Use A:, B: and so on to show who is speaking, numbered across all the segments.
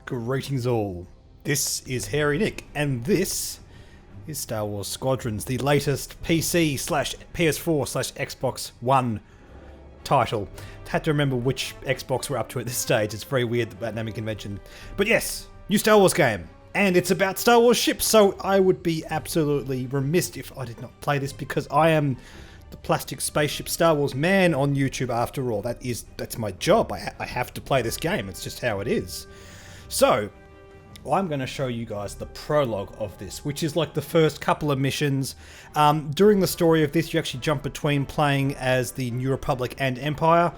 A: Greetings all. This is Hairy Nick, and this is Star Wars Squadrons, the latest PC/PS4/Xbox One title. Had to remember which Xbox we're up to at this stage. It's very weird, that naming convention. But yes, new Star Wars game. And it's about Star Wars ships, so I would be absolutely remiss if I did not play this, because I am the plastic spaceship Star Wars man on YouTube after all. That's my job. I have to play this game. It's just how it is. So, I'm going to show you guys the prologue of this, which is like the first couple of missions. During the story of this, you actually jump between playing as the New Republic and Empire.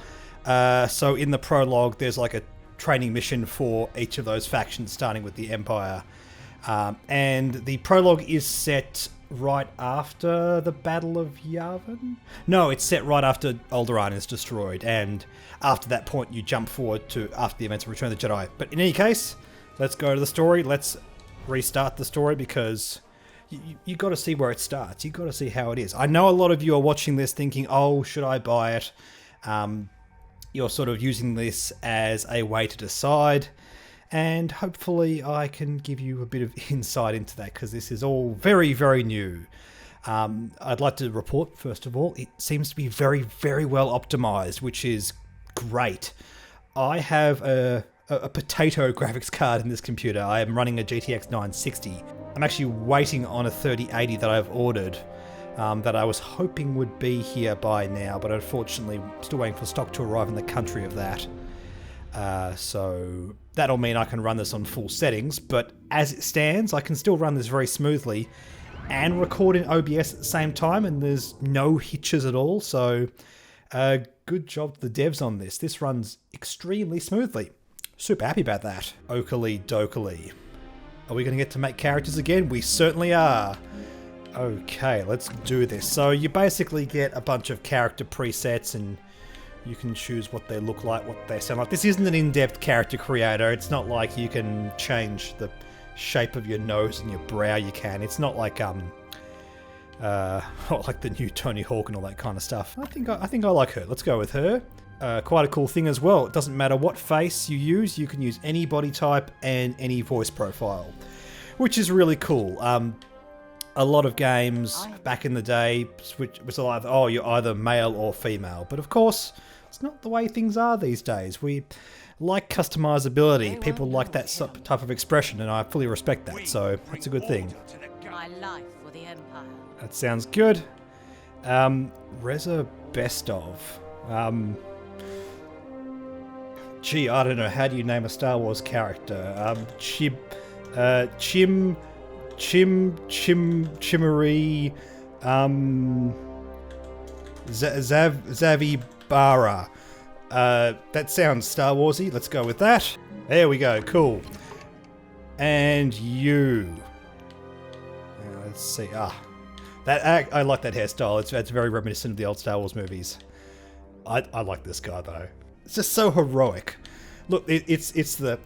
A: So in the prologue, there's like a training mission for each of those factions, starting with the Empire. And the prologue is set right after the Battle of Yavin? No, it's set right after Alderaan is destroyed, and after that point you jump forward to after the events of Return of the Jedi. But in any case, let's go to the story. Let's restart the story, because you got to see where it starts. You got to see how it is. I know a lot of you are watching this thinking, oh, should I buy it? You're sort of using this as a way to decide, and hopefully I can give you a bit of insight into that, because this is all very, very new. I'd like to report, first of all, it seems to be very, very well optimized, which is great. I have a potato graphics card in this computer. I am running a GTX 960. I'm actually waiting on a 3080 that I've ordered, that I was hoping would be here by now, but unfortunately still waiting for stock to arrive in the country of that. So that'll mean I can run this on full settings, but as it stands, I can still run this very smoothly and record in OBS at the same time, and there's no hitches at all. So good job to the devs on this. This runs extremely smoothly. Super happy about that. Oakley dokley. Are we going to get to make characters again? We certainly are. Okay, let's do this. So you basically get a bunch of character presets, and you can choose what they look like, what they sound like. This isn't an in-depth character creator. It's not like you can change the shape of your nose and your brow. You can. It's not like like the new Tony Hawk and all that kind of stuff. I think I like her. Let's go with her. Quite a cool thing as well. It doesn't matter what face you use use any body type and any voice profile, which is really cool. A lot of games back in the day was either, oh, you're either male or female, but of course it's not the way things are these days. We like customizability. People like that type of expression, and I fully respect that, so that's a good thing.
B: My life for the Empire.
A: That sounds good. Reza Bestov. Gee, I don't know. How do you name a Star Wars character? Chimmery, Zavibara. That sounds Star Warsy. Let's go with that. There we go. Cool. And you. Let's see. I like that hairstyle. It's very reminiscent of the old Star Wars movies. I like this guy though. It's just so heroic. Look, it's the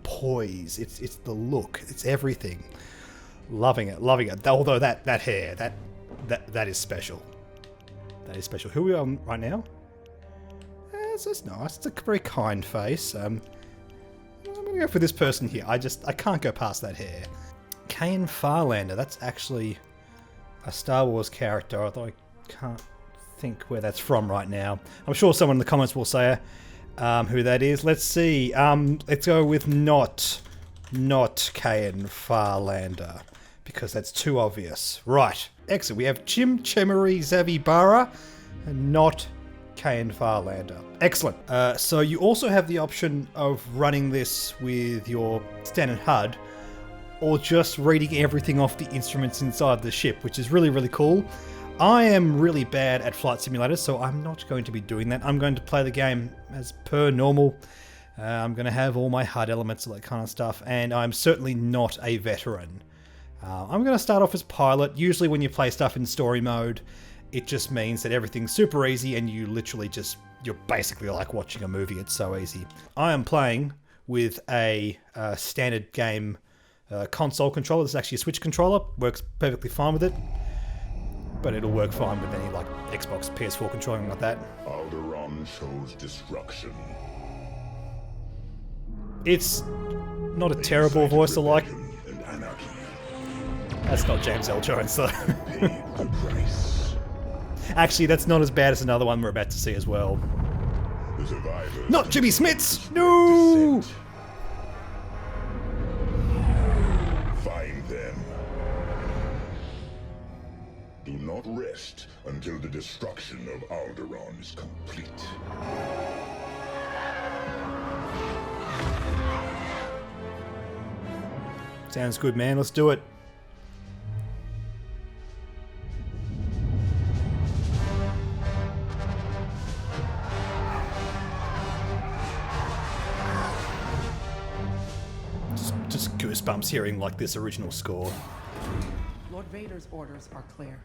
A: poise, it's the look, it's everything. Loving it. Although that hair, that is special. That is special. Who are we on right now? It's nice. It's a very kind face. I'm gonna go for this person here. I can't go past that hair. Kayan Farlander. That's actually a Star Wars character. Although I can't think where that's from right now. I'm sure someone in the comments will say who that is. Let's see. Let's go with not Kayan Farlander, because that's too obvious. Right. Excellent. We have Chimmery Zavibara and not Kayan Farlander. Excellent. So you also have the option of running this with your standard HUD, or just reading everything off the instruments inside the ship, which is really, really cool. I am really bad at flight simulators, so I'm not going to be doing that. I'm going to play the game as per normal. I'm going to have all my HUD elements, all that kind of stuff, and I'm certainly not a veteran. I'm going to start off as pilot. Usually when you play stuff in story mode, it just means that everything's super easy, and you're basically like watching a movie. It's so easy. I am playing with a standard game console controller. This is actually a Switch controller. Works perfectly fine with it. But it'll work fine with any like Xbox, PS4 controlling like that.
C: Alderaan shows destruction.
A: It's not a terrible voice to like. That's not James L. Jones, though. Actually, that's not as bad as another one we're about to see as well. Not Jimmy Smits! No!
C: Find them. Do not rest until the destruction of Alderaan is complete.
A: Sounds good, man. Let's do it. Just goosebumps hearing like this original score.
D: Lord Vader's orders are clear.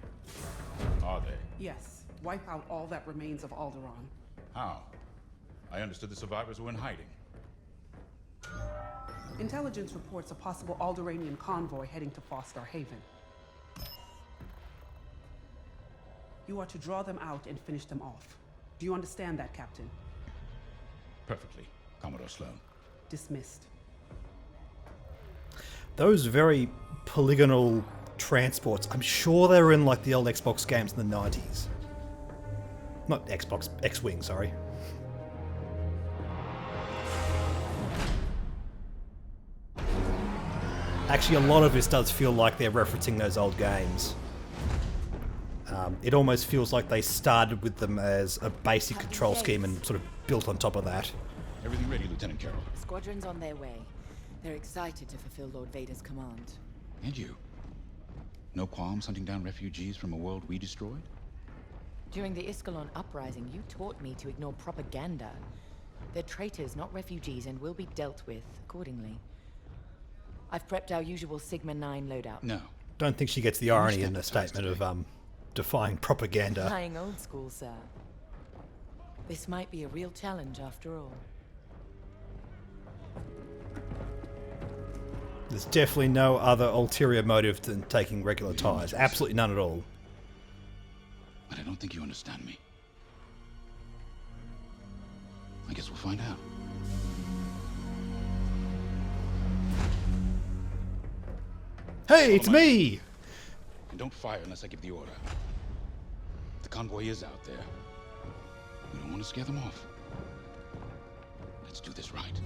E: Are they?
D: Yes, wipe out all that remains of Alderaan.
E: How? I understood the survivors were in hiding.
D: Intelligence reports a possible Alderaanian convoy heading to Foster Haven. You are to draw them out and finish them off. Do you understand that, Captain?
E: Perfectly, Commodore Sloan.
D: Dismissed.
A: Those very polygonal transports, I'm sure they were in like the old Xbox games in the 90s. Not Xbox, X-Wing, sorry. Actually, a lot of this does feel like they're referencing those old games. It almost feels like they started with them as a basic control scheme and sort of built on top of that.
E: Everything ready, Lieutenant Carroll.
B: Squadrons on their way. They're excited to fulfill Lord Vader's command.
E: And you? No qualms hunting down refugees from a world we destroyed?
B: During the Iskalon uprising, you taught me to ignore propaganda. They're traitors, not refugees, and will be dealt with accordingly. I've prepped our usual Sigma 9 loadout.
E: No.
A: Don't think she gets the irony in the statement of defying propaganda.
B: Flying old school, sir. This might be a real challenge after all.
A: There's definitely no other ulterior motive than taking regular tires. Absolutely none at all.
E: But I don't think you understand me. I guess we'll find out.
A: Hey, it's me!
E: And don't fire unless I give the order. The convoy is out there. We don't want to scare them off. Let's do this right.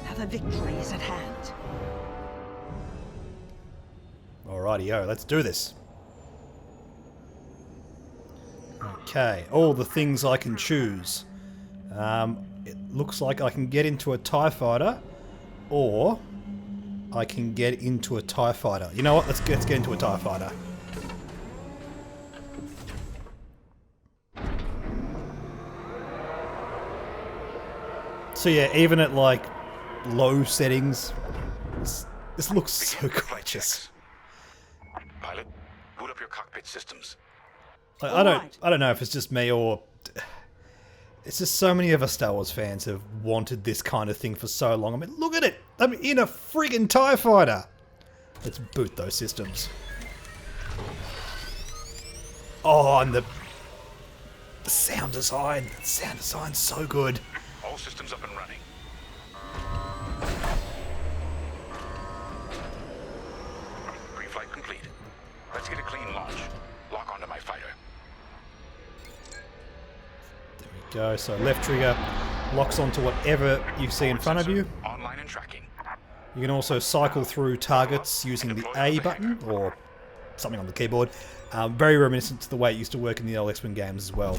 F: Another victory is at hand.
A: Alrighty-o, let's do this. Okay, all the things I can choose. It looks like I can get into a TIE fighter, or I can get into a TIE fighter. You know what? Let's get into a TIE fighter. So yeah, even at like low settings, this looks so gorgeous.
E: Pilot, boot up your cockpit systems.
A: I don't know if it's just me or it's just so many of us Star Wars fans have wanted this kind of thing for so long. I mean, look at it! I'm in a friggin' TIE fighter! Let's boot those systems. Oh, and the sound design. The sound design's so good.
E: All systems up and running. Pre-flight complete. Let's get a clean launch. Lock onto my fighter.
A: There we go. So left trigger locks onto whatever you see in front of you.
E: Online and tracking.
A: You can also cycle through targets using the A button or something on the keyboard. Very reminiscent to the way it used to work in the old X-Wing games as well.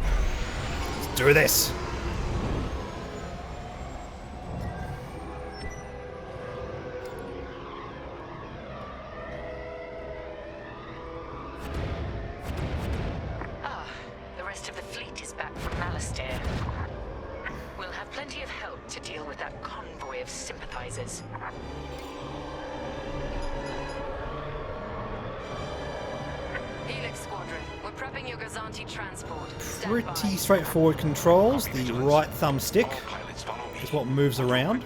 A: Let's do this!
G: The rest of the fleet is back from Malastare. We'll have plenty of help to deal with that convoy of sympathizers. Helix Squadron, we're prepping your Gazanti transport. Stand by.
A: Pretty straightforward controls. The right thumbstick is what moves around,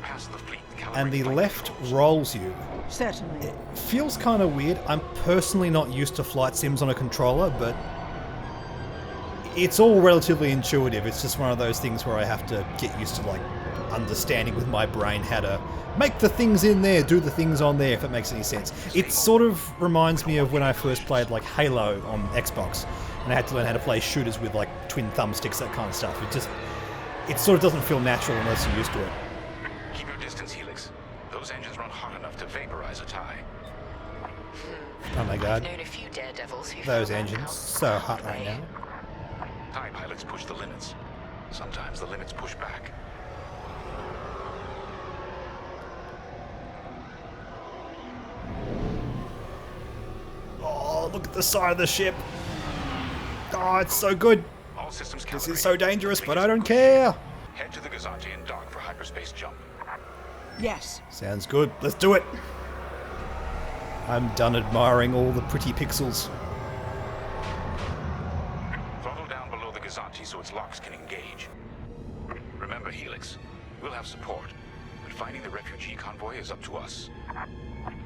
A: and the left rolls you.
F: Certainly.
A: It feels kind of weird. I'm personally not used to flight sims on a controller, but it's all relatively intuitive. It's just one of those things where I have to get used to like understanding with my brain how to make the things in there, do the things on there, if it makes any sense. It sort of reminds me of when I first played like Halo on Xbox, and I had to learn how to play shooters with like twin thumbsticks, that kind of stuff. It sort of doesn't feel natural unless you're used to it.
E: Keep your distance, Helix. Those engines run hot enough to vaporize a tie.
A: Oh my god.
G: I've known a few daredevils who
A: Those
G: found that
A: engines,
G: out
A: so hot right
G: way.
A: now.
E: TIE pilots push the limits. Sometimes the limits push back.
A: Oh, look at the side of the ship. Oh, it's so good.
E: All systems
A: This
E: calibrated.
A: is so dangerous, but I don't care.
E: Head to the Gazanti and dock for hyperspace jump.
D: Yes.
A: Sounds good. Let's do it. I'm done admiring all the pretty pixels.
E: Throttle down below the Gazanti so its locks can engage. Remember, Helix, we'll have support, but finding the refugee convoy is up to us.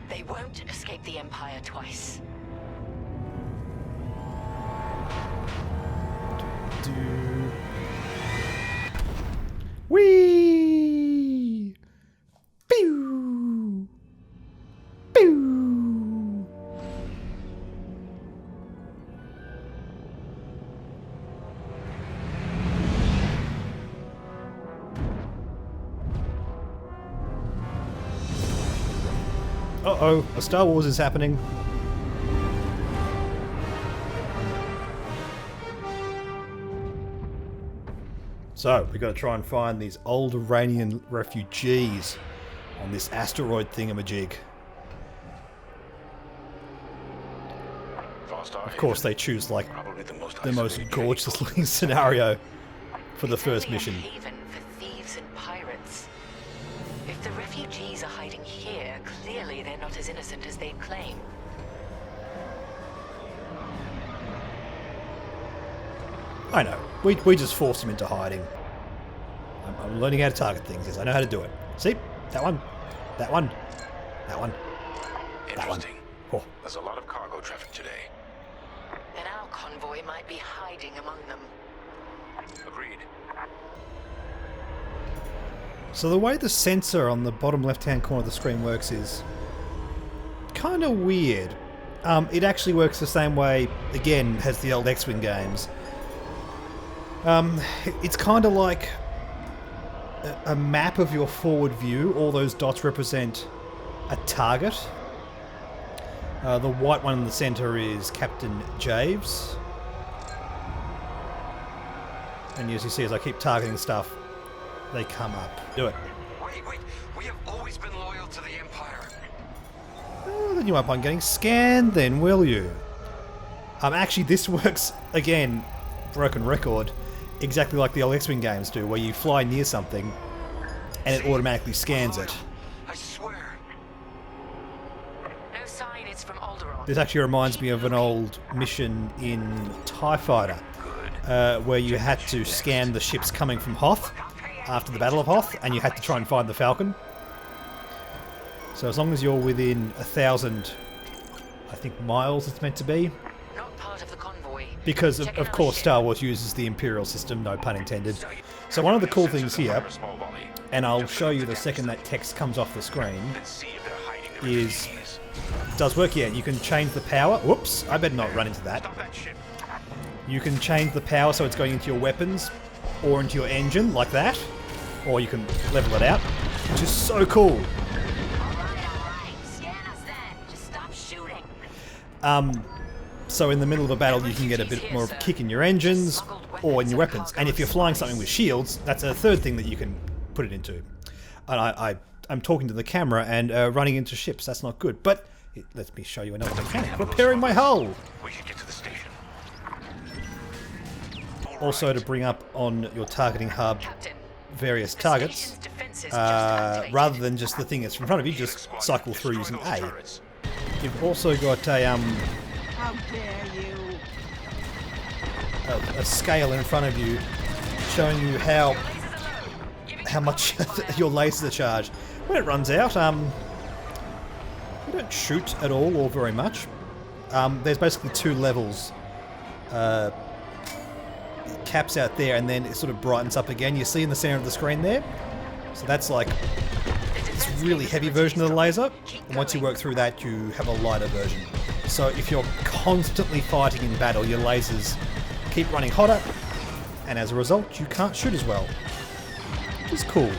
G: They won't escape the Empire twice.
A: Whee! Pew! Pew! Uh-oh, a Star Wars is happening. So, we've got to try and find these old Iranian refugees on this asteroid thingamajig. Of course, they choose, like,
E: Probably the most
A: gorgeous looking scenario for the first
G: Only a
A: mission.
G: haven for thieves and pirates. If the refugees are hiding here, clearly they're not as innocent as they claim.
A: I know, we just forced them into hiding. I'm learning how to target things, yes, I know how to do it. See? That one. That one. That one. That one.
E: Interesting.
A: Oh.
E: There's a lot of cargo traffic today.
G: Then our convoy might be hiding among them.
E: Agreed.
A: So the way the sensor on the bottom left-hand corner of the screen works is kind of weird. It actually works the same way, again, as the old X-Wing games. It's kind of like a map of your forward view. All those dots represent a target. The white one in the center is Captain Javes. And as you see, as I keep targeting stuff, they come up. Do it.
E: Wait. We have always been loyal to the Empire.
A: Oh, then you won't mind getting scanned then, will you? Actually, this works, again, broken record, exactly like the old X-Wing games do, where you fly near something and it automatically scans it.
E: I swear.
G: No sign it's from Alderaan.
A: This actually reminds me of an old mission in TIE Fighter, where you had to scan the ships coming from Hoth after the Battle of Hoth, and you had to try and find the Falcon. So as long as you're within 1,000, I think, miles it's meant to be,
G: Not part of the convoy.
A: because
G: Check
A: of
G: out
A: course
G: ship.
A: Star Wars uses the Imperial system, no pun intended. So one of the cool things here, and I'll show you the second that text comes off the screen, is it does work here. You can change the power. Whoops, I better not run into that. You can change the power so it's going into your weapons or into your engine like that, or you can level it out, which is so cool.
G: Alright. Scan us then. Just stop shooting.
A: So in the middle of a battle you can get a bit more of a kick in your engines or in your weapons, and if you're flying something with shields, that's a third thing that you can put it into. And I'm talking to the camera and running into ships. That's not good, but it lets me show you another mechanic. Repairing my hull.
E: We should get to the station.
A: Also to bring up on your targeting hub
G: Captain,
A: various
G: the
A: targets,
G: station's defenses just activated.
A: rather than just the thing that's in front of you, just cycle through using A. You've also got
D: How dare you?
A: a scale in front of you showing you how much your lasers are charged. When it runs out, you don't shoot at all or very much. There's basically two levels. it caps out there and then it sort of brightens up again. You see in the center of the screen there? So that's like this really heavy version of the laser. And once you work through that, you have a lighter version. So if you're constantly fighting in battle, your lasers keep running hotter, and as a result, you can't shoot as well. Which is cool.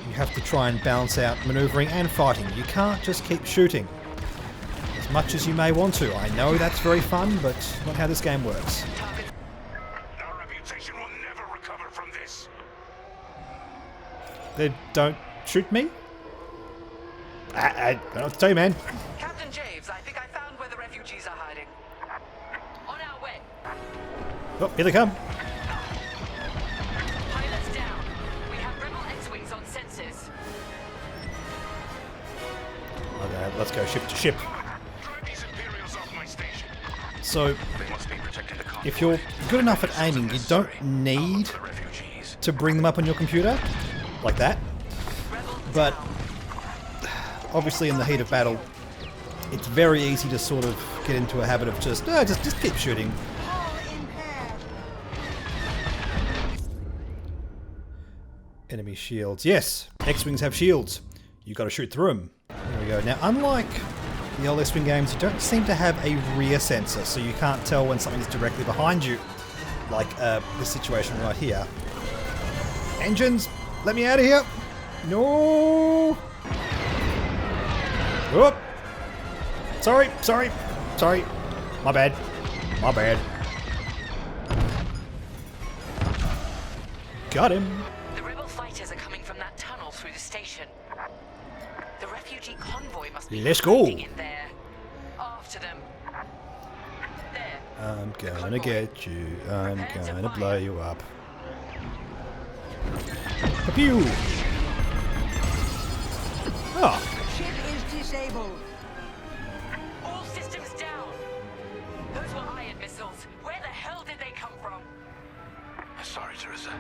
A: You have to try and balance out maneuvering and fighting. You can't just keep shooting as much as you may want to. I know that's very fun, but not how this game works.
C: Our reputation will never recover from this.
A: They don't shoot me? I don't know what to tell you, man.
H: Captain Javes, I think I found where the refugees are hiding. On our way.
A: Oh, here they come.
G: Pilots down. We have rebel X-wings on sensors.
A: Okay, let's go ship to ship.
C: Drive these Imperials off my station.
A: So,
C: They must be protecting the convoy.
A: if you're good enough at aiming, you don't need
C: The refugees.
A: to bring them up on your computer like that. But obviously in the heat of battle, it's very easy to sort of get into a habit of just keep shooting. Enemy shields. Yes, X-Wings have shields. You got to shoot through them. There we go. Now, unlike the old X-Wing games, you don't seem to have a rear sensor, so you can't tell when something is directly behind you, like this situation right here. Engines, let me out of here. No. Whoop. Sorry. My bad. Got him.
G: The rebel fighters are coming from that tunnel through the station. The refugee convoy must be
A: Let's go.
G: hiding in there. After them. There.
A: I'm gonna get you. I'm gonna blow you up. Pew! Oh,
F: Ship is disabled.
G: All systems down. Those were iron missiles. Where the hell did they come from?
E: Sorry, Teresa.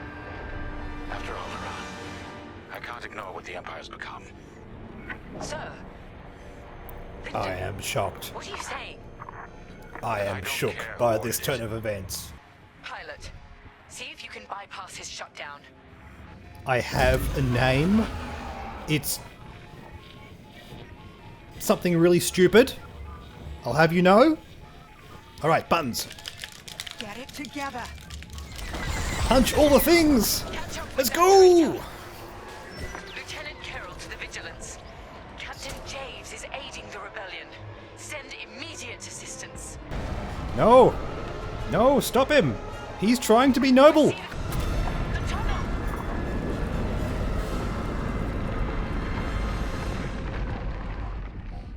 E: After Alderaan, I can't ignore what the Empire's become.
G: Sir.
A: I am shocked.
G: What are you saying?
A: I am shook by this turn of events.
G: Pilot, see if you can bypass his shutdown.
A: I have a name. It's something really stupid. I'll have you know. Alright, buttons.
F: Get it together.
A: Punch all the things!
G: Catch up with
A: Let's
G: that
A: go!
G: traitor. Lieutenant Carroll to the Vigilance. Captain Javes is aiding the rebellion. Send immediate assistance.
A: No! No, stop him! He's trying to be noble!
G: See the tunnel.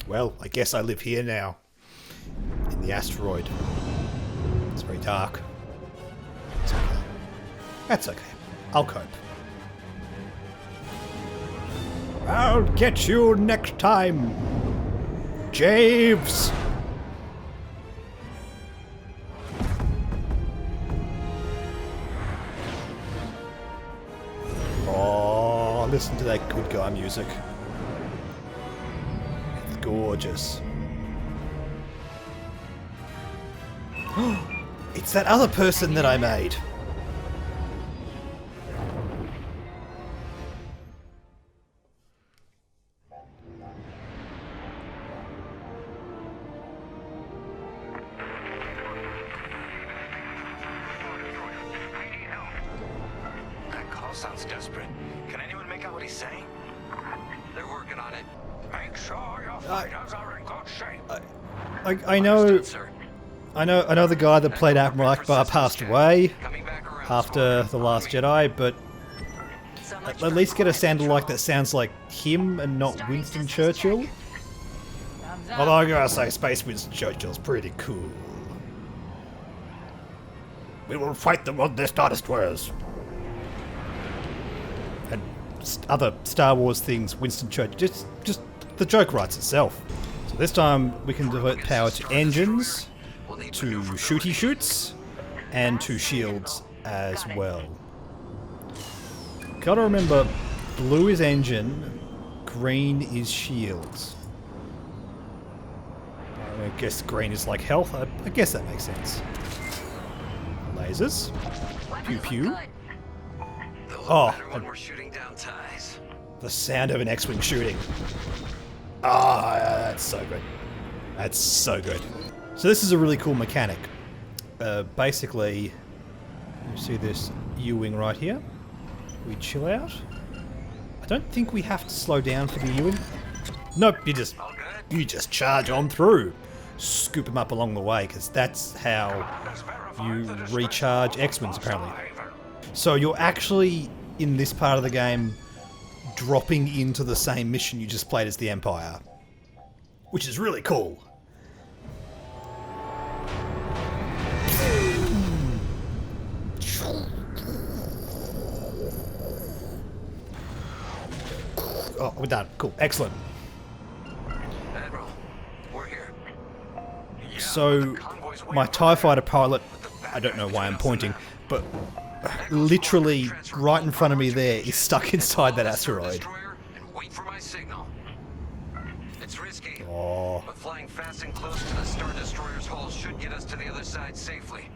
A: Well, I guess I live here now. In the asteroid. It's very dark. It's okay. That's okay. I'll cope. I'll get you next time, Javes! Oh, listen to that good guy music. It's gorgeous. It's that other person that I made.
E: That call sounds desperate. Can anyone make out what he's saying? They're working on it. Make sure your fighters are in good shape.
A: I know.
E: Understood, sir.
A: I know the guy that played Admiral Akbar passed away
E: Coming back around.
A: after The Last Jedi, but at least get a sound like that sounds like him and not Winston Churchill. Although I gotta say, Space Winston Churchill's pretty cool. We will fight them on their Star Destroyers. And other Star Wars things, Winston Churchill, just the joke writes itself. So this time we can divert power to engines, to shooty shoots, and to shields as well. Gotta remember, blue is engine, green is shields. I guess green is like health. I guess that makes sense. lasers. Pew pew.
I: They'll look
A: Oh,
I: better when we're shooting down ties.
A: the sound of an X-Wing shooting. Ah, that's so good. That's so good. So this is a really cool mechanic. Basically, you see this U-wing right here. We chill out. I don't think we have to slow down for the U-wing. Nope, you just charge on through. Scoop them up along the way, because that's how you recharge X-Wings apparently. So you're actually, in this part of the game, dropping into the same mission you just played as the Empire. Which is really cool. Oh, we're done. Cool. Excellent.
I: Admiral, we're here.
A: So, my TIE fighter pilot, I don't know why I'm pointing, but literally right in front of me there is stuck inside that asteroid.
I: And wait for my signal. It's risky,
A: Oh.
I: but flying fast and close to the Star Destroyer's hull should get us to the other side safely.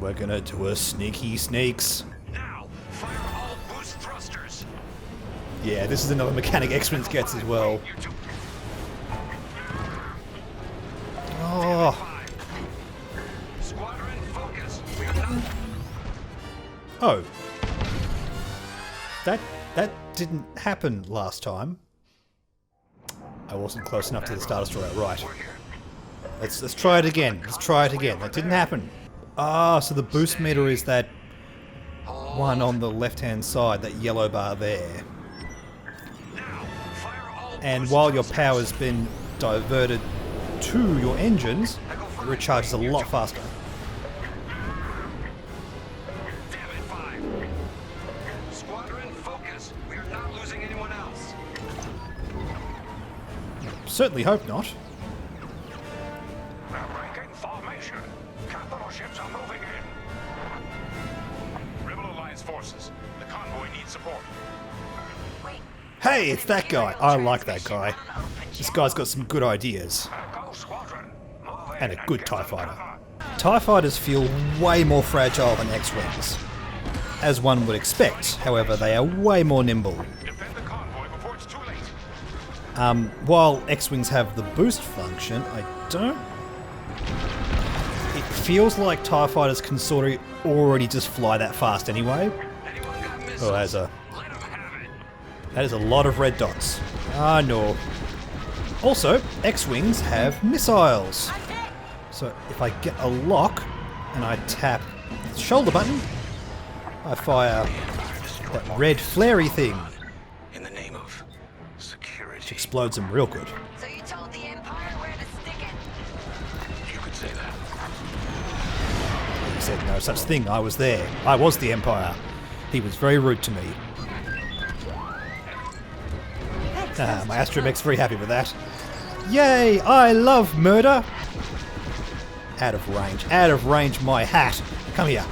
A: We're gonna do a sneaky sneaks.
I: Now, fire all boost thrusters.
A: Yeah, this is another mechanic X-Wings gets as well. Oh.
I: Squadron, focus. We are not.
A: Oh. That didn't happen last time. I wasn't close enough to the Star Destroyer, right. Let's try it again. Let's try it again. That didn't happen. Ah, so the boost meter is that one on the left-hand side, that yellow bar there. And while your power's been diverted to your engines, it recharges a lot faster.
I: Damn it, 5. Squadron, focus. We are not losing anyone else.
A: Certainly hope not.
E: Breaking formation. Capital ships are moving in. Rebel Alliance forces. The convoy needs support.
A: Hey, it's that guy. I like that guy. This guy's got some good ideas.
E: Go, squadron. Move in
A: And a good
E: get
A: TIE
E: some
A: fighter.
E: cover.
A: TIE fighters feel way more fragile than X-Wings. As one would expect, however, they are way more nimble.
E: Defend the convoy before it's too late.
A: While X-Wings have the boost function, I don't... It feels like TIE fighters can sort of already just fly that fast anyway.
I: Anyone got missiles?
A: Oh,
I: Let 'em have it.
A: that is a lot of red dots. Ah, no. Also, X-Wings have missiles. So if I get a lock and I tap the shoulder button, I fire that red flary thing,
I: In the name of security.
A: which explodes them real good.
G: So you told the Empire where to stick it?
I: You could say that.
A: He said no such thing, I was there. I was the Empire. He was very rude to me. My Astromech's very happy with that. Yay, I love murder! Out of range, my hat. Come here.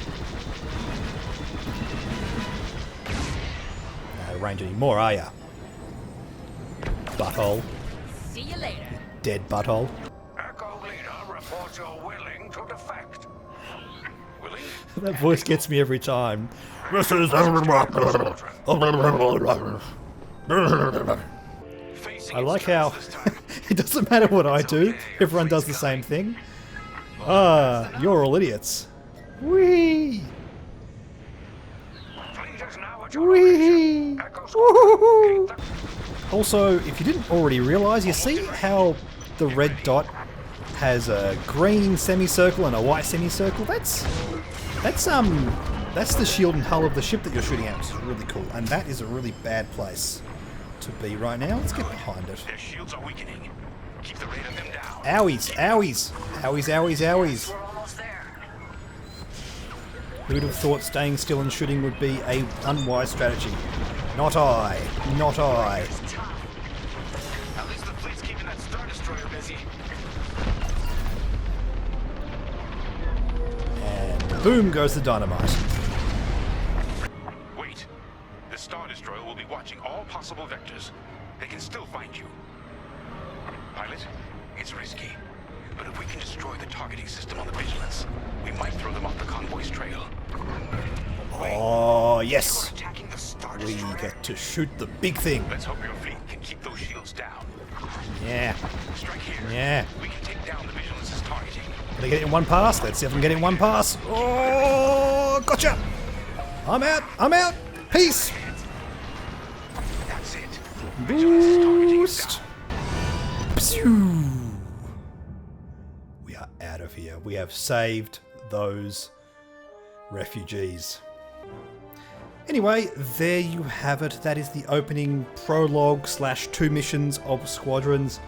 A: Not out of range anymore, are ya? Butthole.
G: See you later.
A: Dead butthole.
E: Echo leader reports you're willing to defect. Willing?
A: That voice gets me every time. This is... I like how it doesn't matter what I do, everyone does the same thing. Ah, you're all idiots. Whee! Whee! Woohoo! Also, if you didn't already realise, you see how the red dot has a green semicircle and a white semicircle? That's the shield and hull of the ship that you're shooting at, which is really cool. And that is a really bad place to be right now. Let's get behind it.
E: Their shields are weakening. Keep the rate of them down.
A: Owies, owies, owies, owies, owies.
G: We're almost there.
A: Who'd have thought staying still and shooting would be a unwise strategy? Not I. Not I.
E: At least the fleet's keeping that Star Destroyer busy.
A: And boom goes the dynamite.
E: Wait. The Star Destroyer will be watching all possible vectors. They can still find you. Pilot, it's risky. But if we can destroy the targeting system on the Vigilance, we might throw them off the convoy
I: enemy's trail.
A: Oh, yes.
I: You're attacking the Star
A: We
I: Destroyer.
A: get to shoot the big thing.
I: Let's hope your fleet can keep those shields down.
A: Yeah.
I: Strike here.
A: Yeah.
I: We can take down the Vigilance's targeting.
A: Can I get it in one pass? Let's see if I can get it in one pass. Oh, gotcha. I'm out. I'm out. Peace.
I: That's it. Vigilance's targeting is
A: Boost.
I: down.
A: Phew. We are out of here. We have saved those refugees. Anyway, there you have it. That is the opening prologue / 2 missions of Squadrons.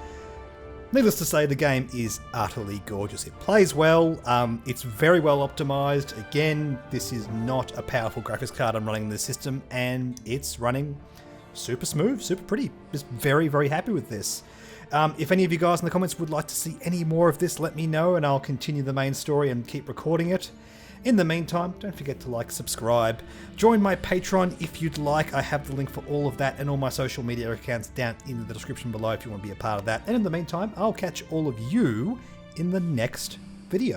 A: Needless to say, the game is utterly gorgeous. It plays well. It's very well optimized. Again, this is not a powerful graphics card I'm running in the system, and it's running super smooth, super pretty. Just very, very happy with this. If any of you guys in the comments would like to see any more of this, let me know, and I'll continue the main story and keep recording it. In the meantime, don't forget to like, subscribe, join my Patreon if you'd like. I have the link for all of that and all my social media accounts down in the description below if you want to be a part of that. And in the meantime, I'll catch all of you in the next video.